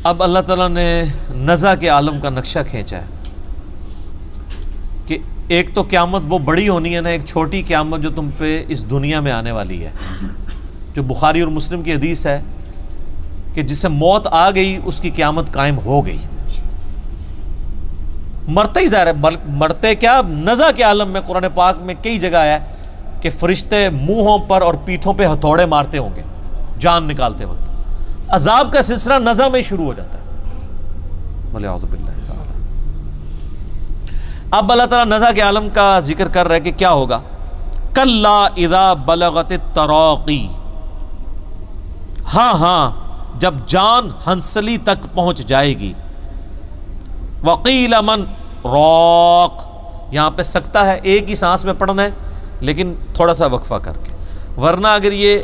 اب اللہ تعالیٰ نے نزع کے عالم کا نقشہ کھینچا ہے کہ ایک تو قیامت وہ بڑی ہونی ہے نا، ایک چھوٹی قیامت جو تم پہ اس دنیا میں آنے والی ہے، جو بخاری اور مسلم کی حدیث ہے کہ جسے موت آ گئی اس کی قیامت قائم ہو گئی۔ مرتے ہی ظاہر ہے، مرتے کیا، نزع کے عالم میں قرآن پاک میں کئی جگہ ہے کہ فرشتے منہوں پر اور پیٹھوں پہ ہتھوڑے مارتے ہوں گے جان نکالتے وقت۔ عذاب کا سلسلہ نزع میں شروع ہو جاتا ہے، وَلِعَوْذُ بِاللَّهِ تعالی۔ اب اللہ تعالیٰ نزع کے عالم کا ذکر کر رہا ہے کہ کیا ہوگا۔ کَلَّا اِذَا بَلَغَتِ التَّرَاقِي، ہاں جب جان ہنسلی تک پہنچ جائے گی۔ وَقِيلَ مَنْ رَاقٍ، یہاں پہ سکتا ہے ایک ہی سانس میں پڑھنا ہے لیکن تھوڑا سا وقفہ کر کے، ورنہ اگر یہ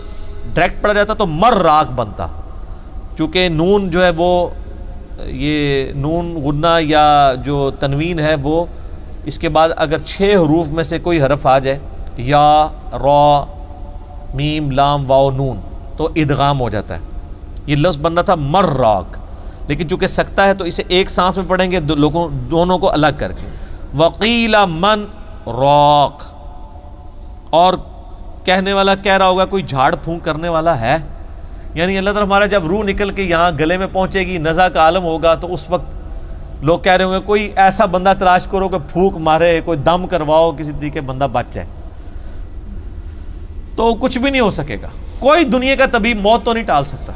ڈائریکٹ پڑھا جاتا تو مر راک بنتا، چونکہ نون جو ہے وہ یہ نون غنہ یا جو تنوین ہے وہ اس کے بعد اگر 6 حروف میں سے کوئی حرف آ جائے، یا را میم لام واو نون، تو ادغام ہو جاتا ہے۔ یہ لفظ بننا تھا مر راک، لیکن چونکہ سکتا ہے تو اسے ایک سانس میں پڑھیں گے دونوں کو الگ کر کے۔ وقیل من راق، اور کہنے والا کہہ رہا ہوگا کوئی جھاڑ پھونک کرنے والا ہے، یعنی اللہ تعالیٰ ہمارا جب روح نکل کے یہاں گلے میں پہنچے گی، نزع کا عالم ہوگا، تو اس وقت لوگ کہہ رہے ہوں گے کوئی ایسا بندہ تلاش کرو کہ پھونک مارے، کوئی دم کرواؤ کسی طریقے بندہ بچ جائے، تو کچھ بھی نہیں ہو سکے گا۔ کوئی دنیا کا طبیب موت تو نہیں ٹال سکتا،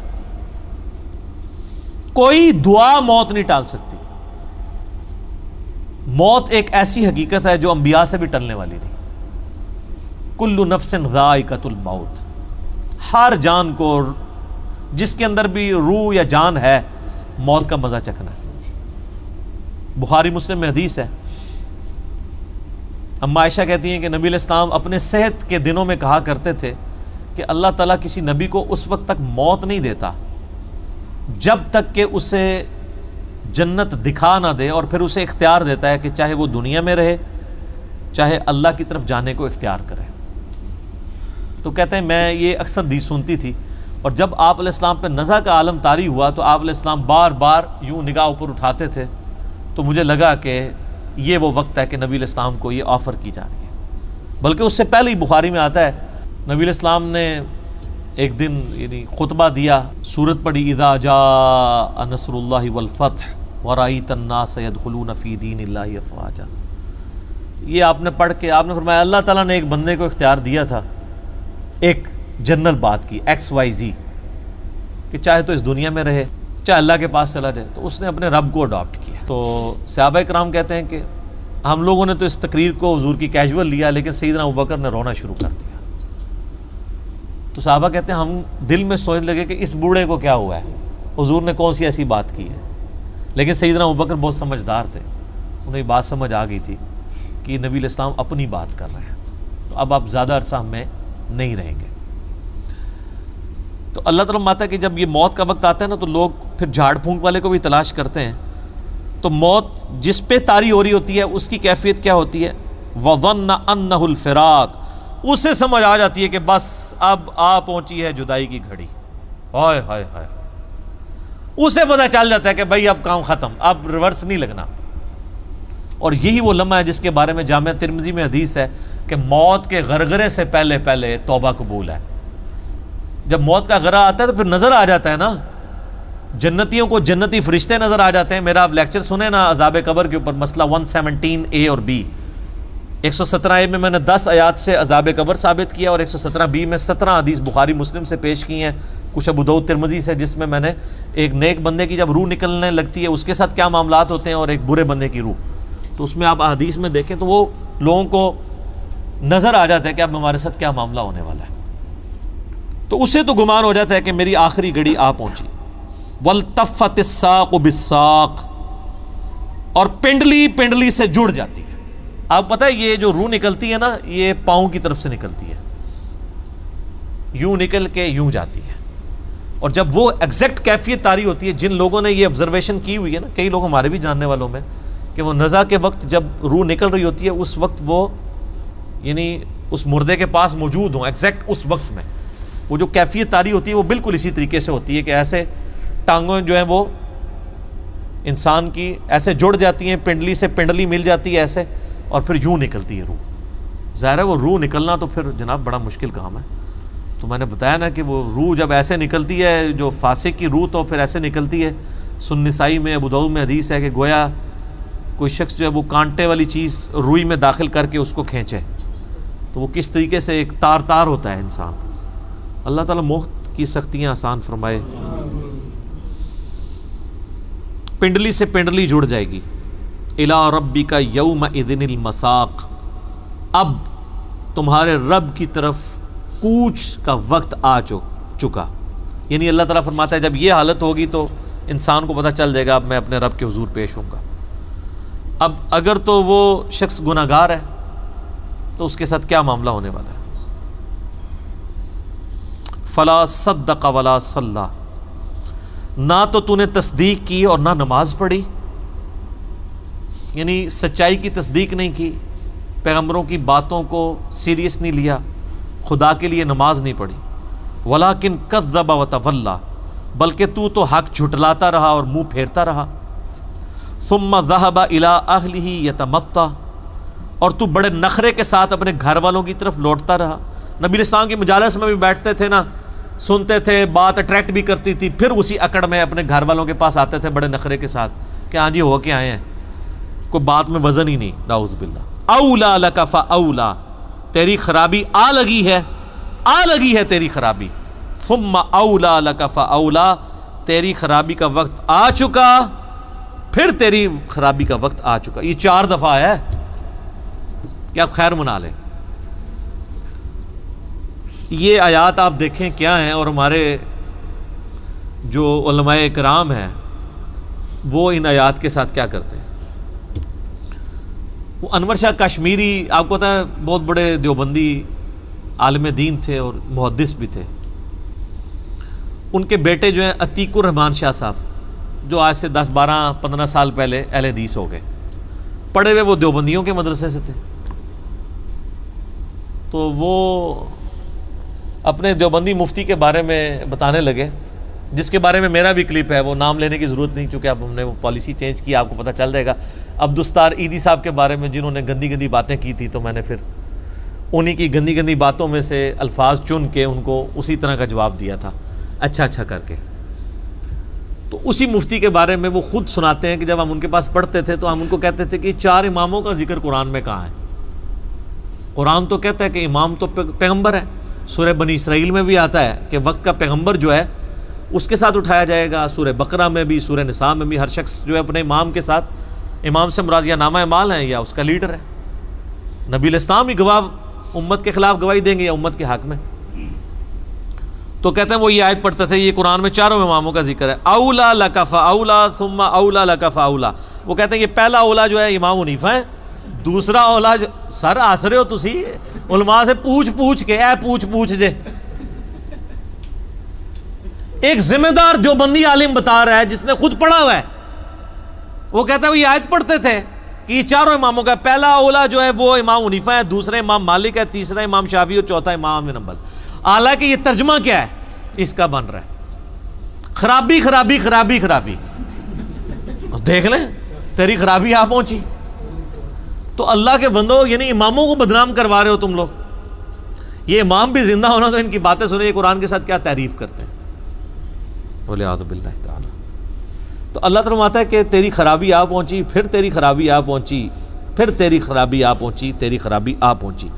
کوئی دعا موت نہیں ٹال سکتی۔ موت ایک ایسی حقیقت ہے جو انبیاء سے بھی ٹلنے والی نہیں۔ کل نفس ذائقۃ الموت، ہر جان کو جس کے اندر بھی روح یا جان ہے موت کا مزہ چکھنا ہے۔ بخاری مسلم میں حدیث ہے، اما عائشہ کہتی ہیں کہ نبی علیہ السلام اپنے صحت کے دنوں میں کہا کرتے تھے کہ اللہ تعالیٰ کسی نبی کو اس وقت تک موت نہیں دیتا جب تک کہ اسے جنت دکھا نہ دے، اور پھر اسے اختیار دیتا ہے کہ چاہے وہ دنیا میں رہے چاہے اللہ کی طرف جانے کو اختیار کرے۔ تو کہتے ہیں میں یہ اکثر حدیث سنتی تھی، اور جب آپ علیہ السلام پہ نزع کا عالم طاری ہوا تو آپ علیہ السلام بار بار یوں نگاہ اوپر اٹھاتے تھے، تو مجھے لگا کہ یہ وہ وقت ہے کہ نبی علیہ السلام کو یہ آفر کی جا رہی ہے۔ بلکہ اس سے پہلے ہی بخاری میں آتا ہے نبی علیہ السلام نے ایک دن یعنی خطبہ دیا، سورت پڑھی اذا جاء نصر اللہ والفتح ورأیت الناس يدخلون فی دین اللہ افواجا، یہ آپ نے پڑھ کے آپ نے فرمایا اللہ تعالیٰ نے ایک بندے کو اختیار دیا تھا ایک جنرل بات کی XYZ، کہ چاہے تو اس دنیا میں رہے چاہے اللہ کے پاس چلا جائے، تو اس نے اپنے رب کو اڈاپٹ کیا۔ تو صحابہ کرام کہتے ہیں کہ ہم لوگوں نے تو اس تقریر کو حضور کی کیجول لیا، لیکن سیدنا ابوبکر نے رونا شروع کر دیا۔ تو صحابہ کہتے ہیں ہم دل میں سوچ لگے کہ اس بوڑھے کو کیا ہوا ہے، حضور نے کون سی ایسی بات کی ہے، لیکن سیدنا ابوبکر بہت سمجھدار تھے، انہیں بات سمجھ آ گئی تھی کہ نبی علیہ السلام اپنی بات کر رہے ہیں، تو اب آپ زیادہ عرصہ ہمیں نہیں رہیں گے۔ تو اللہ تعالیٰ ماتا ہے کہ جب یہ موت کا وقت آتا ہے نا تو لوگ پھر جھاڑ پھونک والے کو بھی تلاش کرتے ہیں، تو موت جس پہ طاری ہو رہی ہوتی ہے اس کی کیفیت کیا ہوتی ہے، وَظَنَّ أَنَّهُ الْفِرَاقُ، اسے سمجھ آ جاتی ہے کہ بس اب آ پہنچی ہے جدائی کی گھڑی، ہائے ہائے ہائے، اسے پتہ چل جاتا ہے کہ بھائی اب کام ختم، اب ریورس نہیں لگنا۔ اور یہی وہ لمحہ ہے جس کے بارے میں جامعہ ترمذی میں حدیث ہے کہ موت کے غرغرے سے پہلے پہلے توبہ قبول ہے۔ جب موت کا غرہ آتا ہے تو پھر نظر آ جاتا ہے نا، جنتیوں کو جنتی فرشتے نظر آ جاتے ہیں۔ میرا آپ لیکچر سنیں نا عذاب قبر کے اوپر، مسئلہ 117A اور B، 117A میں نے 10 آیات سے عذاب قبر ثابت کیا، اور 117B میں 17 حدیث بخاری مسلم سے پیش کی ہیں، کچھ ابو داؤد ترمذی سے، جس میں نے ایک نیک بندے کی جب روح نکلنے لگتی ہے اس کے ساتھ کیا معاملات ہوتے ہیں، اور ایک برے بندے کی روح، تو اس میں آپ حدیث میں دیکھیں تو وہ لوگوں کو نظر آ جاتا ہے کہ اب ہمارے ساتھ کیا معاملہ ہونے والا ہے۔ تو اسے تو گمان ہو جاتا ہے کہ میری آخری گھڑی آ پہنچی۔ وَالْتَفَّتِ السَّاقُ بِالسَّاقِ، اور پنڈلی پنڈلی سے جڑ جاتی ہے۔ آپ پتہ ہے یہ جو روح نکلتی ہے نا یہ پاؤں کی طرف سے نکلتی ہے، یوں نکل کے یوں جاتی ہے، اور جب وہ ایگزیکٹ کیفیت طاری ہوتی ہے، جن لوگوں نے یہ آبزرویشن کی ہوئی ہے نا، کئی لوگ ہمارے بھی جاننے والوں میں، کہ وہ نزع کے وقت جب روح نکل رہی ہوتی ہے اس وقت وہ یعنی اس مردے کے پاس موجود ہوں ایگزیکٹ اس وقت میں، وہ جو کیفیت طاری ہوتی ہے وہ بالکل اسی طریقے سے ہوتی ہے کہ ایسے ٹانگوں جو ہیں وہ انسان کی ایسے جڑ جاتی ہیں، پنڈلی سے پنڈلی مل جاتی ہے ایسے، اور پھر یوں نکلتی ہے روح۔ ظاہر ہے وہ روح نکلنا تو پھر جناب بڑا مشکل کام ہے۔ تو میں نے بتایا نا کہ وہ روح جب ایسے نکلتی ہے، جو فاسق کی روح تو پھر ایسے نکلتی ہے۔ سنن نسائی میں، ابو داؤد میں حدیث ہے کہ گویا کوئی شخص جو ہے وہ کانٹے والی چیز روئی میں داخل کر کے اس کو کھینچے، تو وہ کس طریقے سے ایک تار تار ہوتا ہے انسان۔ اللہ تعالیٰ موت کی سختیاں آسان فرمائے۔ پنڈلی سے پنڈلی جڑ جائے گی۔ الی ربک یومئذ المساق، اب تمہارے رب کی طرف کوچ کا وقت آ چکا۔ یعنی اللہ تعالیٰ فرماتا ہے جب یہ حالت ہوگی تو انسان کو پتہ چل جائے گا اب میں اپنے رب کے حضور پیش ہوں گا۔ اب اگر تو وہ شخص گناہ گار ہے تو اس کے ساتھ کیا معاملہ ہونے والا ہے؟ فلا صدق ولا صلی، نہ تو نے تصدیق کی اور نہ نماز پڑھی، یعنی سچائی کی تصدیق نہیں کی، پیغمبروں کی باتوں کو سیریس نہیں لیا، خدا کے لیے نماز نہیں پڑھی۔ ولیکن کذب وتولی، بلکہ تو حق جھٹلاتا رہا اور منہ پھیرتا رہا۔ ثم ذهب الى اهله يتمطى، اور تو بڑے نخرے کے ساتھ اپنے گھر والوں کی طرف لوٹتا رہا۔ نبی علیہ السلام کی مجالس میں بھی بیٹھتے تھے نا، سنتے تھے، بات اٹریکٹ بھی کرتی تھی، پھر اسی اکڑ میں اپنے گھر والوں کے پاس آتے تھے بڑے نخرے کے ساتھ کہ ہاں جی ہو کے آئے ہیں، کوئی بات میں وزن ہی نہیں۔ نعوذ باللہ۔ اولا لک فاولا، تیری خرابی آ لگی ہے تیری خرابی۔ ثم اولا لک فاولا، تیری خرابی کا وقت آ چکا، پھر تیری خرابی کا وقت آ چکا۔ یہ 4 دفعہ ہے کہ آپ خیر منا لیں۔ یہ آیات آپ دیکھیں کیا ہیں، اور ہمارے جو علماء کرام ہیں وہ ان آیات کے ساتھ کیا کرتے ہیں۔ وہ انور شاہ کشمیری، آپ کو پتہ ہے بہت بڑے دیوبندی عالم دین تھے اور محدث بھی تھے۔ ان کے بیٹے جو ہیں عتیق الرحمان شاہ صاحب، جو آج سے 10 12 15 سال پہلے اہل حدیث ہو گئے، پڑھے ہوئے وہ دیوبندیوں کے مدرسے سے تھے، تو وہ اپنے دیوبندی مفتی کے بارے میں بتانے لگے، جس کے بارے میں میرا بھی کلپ ہے، وہ نام لینے کی ضرورت نہیں چونکہ اب ہم نے وہ پالیسی چینج کی، آپ کو پتہ چل جائے گا۔ عبدالستار عیدی صاحب کے بارے میں جنہوں نے گندی گندی باتیں کی تھی، تو میں نے پھر انہی کی گندی گندی باتوں میں سے الفاظ چن کے ان کو اسی طرح کا جواب دیا تھا، اچھا کر کے۔ تو اسی مفتی کے بارے میں وہ خود سناتے ہیں کہ جب ہم ان کے پاس پڑھتے تھے تو ہم ان کو کہتے تھے کہ 4 اماموں کا ذکر قرآن میں کہاں ہے؟ قرآن تو کہتا ہے کہ امام تو پیغمبر ہے، سورہ بنی اسرائیل میں بھی آتا ہے کہ وقت کا پیغمبر جو ہے اس کے ساتھ اٹھایا جائے گا، سورہ بقرہ میں بھی، سورہ نساء میں بھی، ہر شخص جو ہے اپنے امام کے ساتھ، امام سے مراد یا نامہ اعمال ہے یا اس کا لیڈر ہے۔ نبی علیہ السلام ہی گواہ امت کے خلاف گواہی دیں گے یا امت کے حق میں؟ تو کہتے ہیں وہ یہ آیت پڑھتے تھے، یہ قرآن میں 4 اماموں کا ذکر ہے، اولا لک فاولا ثم اولا لک فاولا۔ وہ کہتے ہیں یہ پہلا اولا جو ہے امام حنیفہ ہے، دوسرا اولا سر ہس رہے ہو تسی علماء سے پوچھ کے، پوچھ جے۔ ایک ذمہ دار دیوبندی عالم بتا رہا ہے جس نے خود پڑھا ہوا ہے، وہ کہتا ہے وہ یہ آیت پڑھتے تھے کہ یہ 4 اماموں کا پہلا اولا جو ہے وہ امام حنیفہ ہے، دوسرا امام مالک ہے، تیسرا امام شافعی اور چوتھا امام بن حنبل۔ حالانکہ یہ ترجمہ کیا ہے اس کا بن رہا ہے؟ خرابی۔ دیکھ لیں تیری خرابی آ پہنچی۔ تو اللہ کے بندو، یعنی اماموں کو بدنام کروا رہے ہو تم لوگ۔ یہ امام بھی زندہ ہونا تو ان کی باتیں سنیں، یہ قرآن کے ساتھ کیا تعریف کرتے ہیں۔ وَلِعَاذُ بِاللَّهِ تعالی۔ تو اللہ تعالیٰ فرماتا ہے کہ تیری خرابی آ پہنچی، پھر تیری خرابی آ پہنچی، پھر تیری خرابی آ پہنچی، تیری خرابی آ پہنچی۔